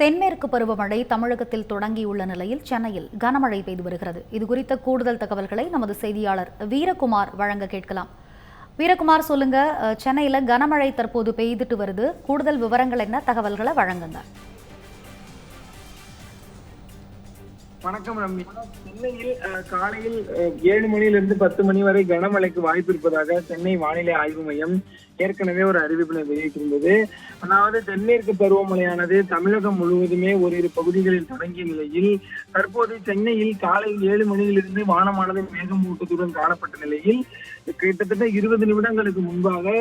தென்மேற்கு பருவமழை தமிழகத்தில் தொடங்கியுள்ள நிலையில் சென்னையில் கனமழை பெய்து வருகிறது. இதுகுறித்த கூடுதல் தகவல்களை நமது செய்தியாளர் வீரகுமார் வழங்க கேட்கலாம். வீரகுமார், சொல்லுங்க, சென்னையில கனமழை தற்போது பெய்துட்டு வருது. கூடுதல் விவரங்கள் என்ன, தகவல்களை வழங்குங்க. வணக்கம் ரம்யா. சென்னையில் காலையில் 7 மணியிலிருந்து 10 மணி வரை கனமழைக்கு வாய்ப்பு இருப்பதாக சென்னை வானிலை ஆய்வு மையம் ஏற்கனவே ஒரு அறிவிப்பினை வெளியிட்டிருந்தது. அதாவது தென்மேற்கு பருவமழையானது தமிழகம் முழுவதுமே ஓரிரு பகுதிகளில் தொடங்கிய நிலையில் தற்போது சென்னையில் காலை 7 மணியிலிருந்து வானமானது மேகமூட்டத்துடன் காணப்பட்ட நிலையில் கிட்டத்தட்ட 20 நிமிடங்களுக்கு முன்பாக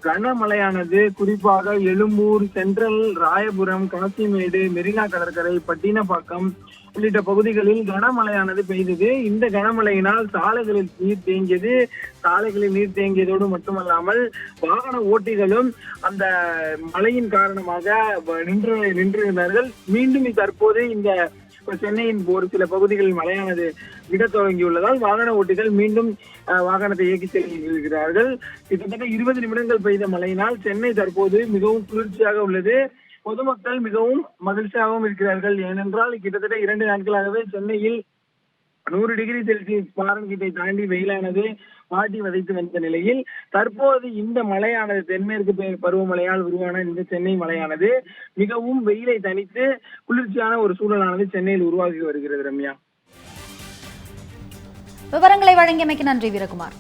கனமழையானது குறிப்பாக எழும்பூர், சென்ட்ரல், ராயபுரம், காசிமேடு, மெரினா கடற்கரை, பட்டினப்பாக்கம் உள்ளிட்ட பகுதிகளில் கனமழையானது பெய்தது. இந்த கனமழையினால் சாலைகளில் நீர் தேங்கியதோடு மட்டுமல்லாமல் வாகன ஓட்டிகளும் அந்த மழையின் காரணமாக நின்றிருந்தார்கள். மீண்டும் தற்போது இந்த சென்னையின் ஒரு சில பகுதிகளில் மழையானது விட தொடங்கியுள்ளதால் வாகன ஓட்டிகள் மீண்டும் வாகனத்தை இயக்கி செல்கிறார்கள். கிட்டத்தட்ட 20 நிமிடங்கள் பெய்த மழையினால் சென்னை தற்போது மிகவும் குளிர்ச்சியாக உள்ளது. பொதுமக்கள் மிகவும் மகிழ்ச்சியாகவும் இருக்கிறார்கள். ஏனென்றால் கிட்டத்தட்ட 2 நாட்களாகவே சென்னையில் 100 டிகிரி செல்சியஸ் பாரன்ஹீட்டை தாண்டி வெயிலானது வாட்டி வதைத்து வந்த நிலையில் தற்போது இந்த மழையானது தென்மேற்கு பருவமழையால் உருவான இந்த சென்னை மழையானது மிகவும் வெயிலை தணித்து குளிர்ச்சியான ஒரு சூழலானது சென்னையில் உருவாகி வருகிறது. ரம்யா, விவரங்களை வழங்கியமைக்கு நன்றி வீரகுமார்.